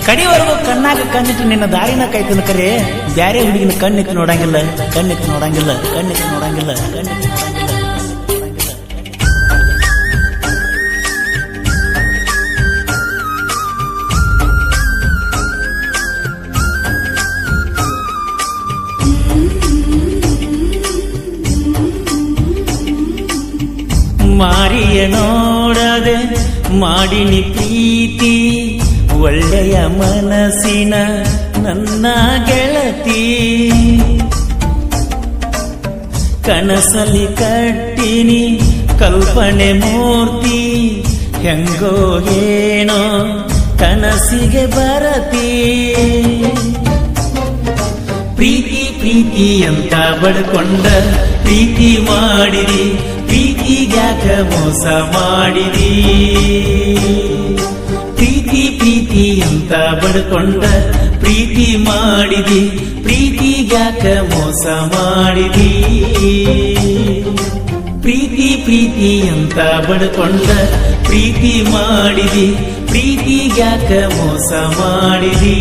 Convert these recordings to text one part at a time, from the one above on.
ಕಡಿವರೆಗೂ ಕಣ್ಣಾಗ ಕಣ್ಣಿಟ್ಟು ನಿನ್ನ ದಾರಿನ ಕೈತನ ಕರೆ ಬ್ಯಾರೆ ಹುಡುಗಿನ ಕಣ್ಣಿಟ್ಟು ನೋಡಂಗಿಲ್ಲ ಕಣ್ಣಿಟ್ಟು ನೋಡಂಗಿಲ್ಲ ಕಣ್ಣಿಟ್ಟು ನೋಡಂಗಿಲ್ಲ ಕಣ್ಣಿಟ್ಟು ನೋಡಂಗಿಲ್ಲ. ಮಾರಿಯ ನೋಡದೆ ಮಾಡಿನಿ ಪ್ರೀತಿ ಒಳ್ಳೆಯ ಮನಸ್ಸಿನ ನನ್ನ ಗೆಳತಿ ಕನಸಲಿ ಕಟ್ಟಿನಿ ಕಲ್ಪನೆ ಮೂರ್ತಿ ಹೆಂಗೋ ಏನೋ ಕನಸಿಗೆ ಬರತಿ ಪ್ರೀತಿ ಪ್ರೀತಿ ಅಂತ ಬಡ್ಕೊಂಡ ಪ್ರೀತಿ ಮಾಡಿದಿ ಪ್ರೀತಿಗ್ಯಾಕ ಮೋಸ ಮಾಡಿದಿ ಪ್ರೀತಿ ಪ್ರೀತಿ ಅಂತ ಬಡ್ಕೊಂಡ ಪ್ರೀತಿ ಮಾಡಿದಿ ಪ್ರೀತಿಗ್ಯಾಕ ಮೋಸ ಮಾಡಿದಿ ಪ್ರೀತಿ ಪ್ರೀತಿ ಅಂತ ಬಡ್ಕೊಂಡ ಪ್ರೀತಿ ಮಾಡಿದಿ ಪ್ರೀತಿಗ್ಯಾಕ ಮೋಸ ಮಾಡಿದಿ.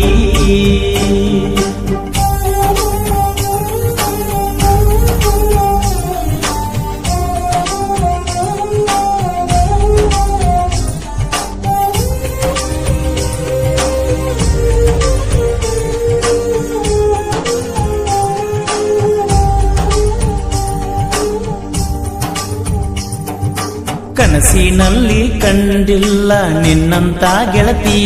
ಕನಸಿನಲ್ಲಿ ಕಂಡಿಲ್ಲ ನಿನ್ನಂತ ಗೆಳತಿ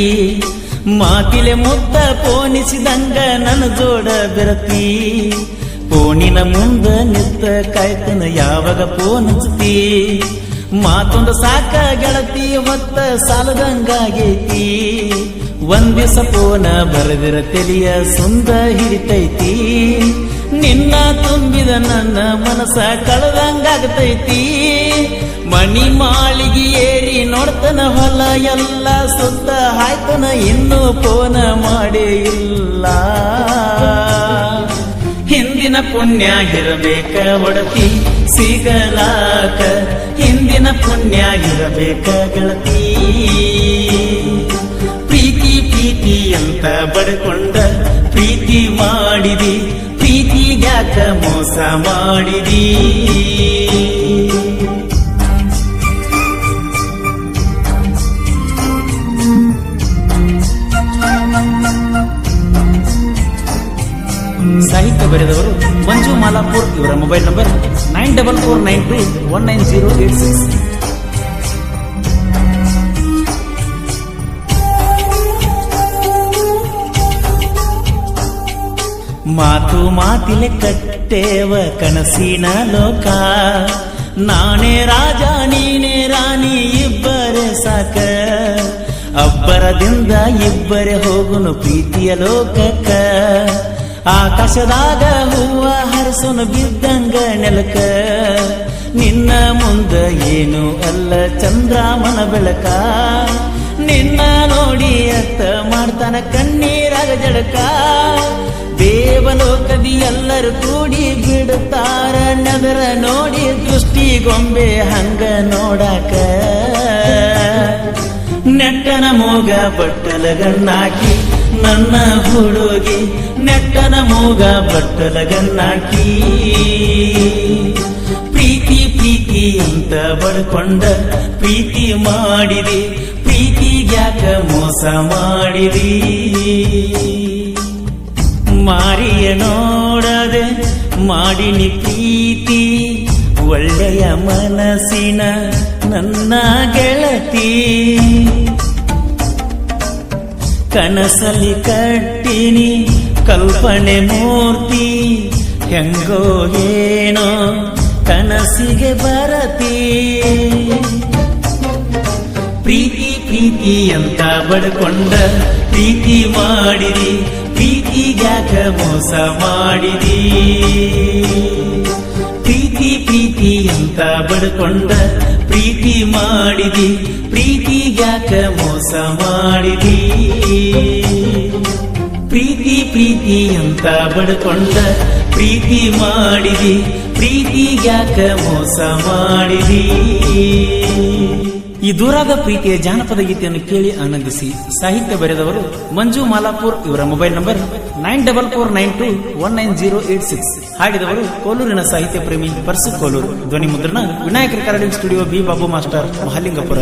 ಮಾತಿಲೆ ಮುದ್ದ ಪೋಣಿಸಿದಂಗ ನನ್ನ ಜೋಡ ಬೆರತಿ ಪೋಣಿನ ಮುಂದ ನಿತ್ತ ಕಾಯ್ತನ ಯಾವಾಗ ಪೋಣಿಸ್ತಿ ಮಾತೊಂದು ಸಾಕ ಗೆಳತಿ ಹೊತ್ತ ಸಾಲದಂಗಾಗೈತಿ ಒಂದಿವಸ ಪೋನ ಬರದಿರ ತೆಲಿಯ ಸುಂದ ಹಿಡಿತೈತಿ ನಿನ್ನ ತುಂಬಿದ ನನ್ನ ಮನಸ ಕಳೆದಂಗಾಗತೈತಿ ಮಣಿ ಮಾಳಿಗೆ ಏರಿ ನೋಡ್ತನ ಹೊಲ ಎಲ್ಲ ಸುತ್ತ ಹಾಯ್ತನ ಇನ್ನೂ ಫೋನ ಮಾಡೇ ಇಲ್ಲ ಹಿಂದಿನ ಪುಣ್ಯ ಇರಬೇಕ ಒಡತಿ ಸಿಗಲಾಕ ಹಿಂದಿನ ಪುಣ್ಯ ಇರಬೇಕ ಗೆಳತಿ ಪ್ರೀತಿ ಪ್ರೀತಿ ಅಂತ ಬಡ್ಕೊಂಡ ಪ್ರೀತಿ ಮಾಡಿದಿ ಪ್ರೀತಿಗ್ಯಾಕ ಮೋಸ ಮಾಡಿದಿ ಸಾಹಿತ್ಯ ಬರೆದವರು ಮಂಜು ಮಾಲಾಪುರ್ ಇವರ ಮೊಬೈಲ್ ನಂಬರ್ 9449219086. ಮಾತು ಮಾತಿಲೆ ಕಟ್ಟೇವ ಕನಸಿನ ಲೋಕ ನಾನೇ ರಾಜ ನೀನೇ ರಾಣಿ ಇಬ್ಬರೇ ಸಾಕ ಅಬ್ಬರದಿಂದ ಇಬ್ಬರೇ ಹೋಗುನು ಪ್ರೀತಿಯ ಲೋಕಕ್ಕ ಆಕಾಶದಾಗ ಹೂವ ಹರಸನು ಬಿದ್ದಂಗ ನೆಲಕ ನಿನ್ನ ಮುಂದ ಏನು ಅಲ್ಲ ಚಂದ್ರಾಮನ ಬೆಳಕ ನಿನ್ನ ನೋಡಿ ಅತ್ತ ಮಾಡ್ತಾನ ಕಣ್ಣೀರಾಗ ಜಡಕ ದೇವಲೋಕದಿ ಎಲ್ಲರೂ ಕೂಡಿ ಬಿಡುತ್ತಾರ ನಗರ ನೋಡಿ ದೃಷ್ಟಿಗೊಂಬೆ ಹಂಗ ನೋಡಾಕ ನೆಟ್ಟನ ಮೂಗ ಬಟ್ಟಲಗನ್ನಾಕಿ ನನ್ನ ಹುಡುಗಿ ನೆಟ್ಟನ ಮೂಗ ಬಟ್ಟಲಗನ್ನಾಕಿ ಪ್ರೀತಿ ಪ್ರೀತಿ ಅಂತ ಬಡ್ಕೊಂಡ ಪ್ರೀತಿ ಮಾಡಿದಿ ಪ್ರೀತಿಗ್ಯಾಕ ಮೋಸ ಮಾಡಿದಿ ಮಾರಿಯ ನೋಡದೆ ಮಾಡಿನಿ ಪ್ರೀತಿ ಒಳ್ಳೆಯ ಮನಸ್ಸಿನ ನನ್ನ ಗೆಳತಿ ಕನಸಲಿ ಕಟ್ಟಿನಿ ಕಲ್ಪನೆ ಮೂರ್ತಿ ಹೆಂಗೋ ಏನೋ ಕನಸಿಗೆ ಬರತಿ ಪ್ರೀತಿ ಪ್ರೀತಿ ಅಂತ ಬಡ್ಕೊಂಡ ಪ್ರೀತಿ ಮಾಡಿದಿ ಪ್ರೀತಿಗ್ಯಾಕ ಮೋಸ ಮಾಡಿದಿ ಪ್ರೀತಿ ಪ್ರೀತಿ ಅಂತ ಬಡ್ಕೊಂಡ ಪ್ರೀತಿ ಮಾಡಿದಿ ಪ್ರೀತಿಗ್ಯಾಕ ಮೋಸ ಮಾಡಿದಿ ಪ್ರೀತಿ ಪ್ರೀತಿ ಅಂತ ಬಡ್ಕೊಂಡ ಪ್ರೀತಿ ಮಾಡಿದಿ ಪ್ರೀತಿಗ್ಯಾಕ ಮೋಸ ಮಾಡಿದಿ. ಈ ದೂರಾದ ಪ್ರೀತಿಯ ಜಾನಪದ ಗೀತೆಯನ್ನು ಕೇಳಿ ಆನಂದಿಸಿ. ಸಾಹಿತ್ಯ ಬರೆದವರು ಮಂಜು ಮಾಲಾಪುರ್. ಇವರ ಮೊಬೈಲ್ ನಂಬರ್ 9449219086. ಹಾಡಿದವರು ಕೋಲೂರಿನ ಸಾಹಿತ್ಯ ಪ್ರೇಮಿ ಪರ್ಸು ಕೋಲೂರು. ಧ್ವನಿ ಮುದ್ರಣ Vinayaka recording studio, B Babu master, Mahalingapura.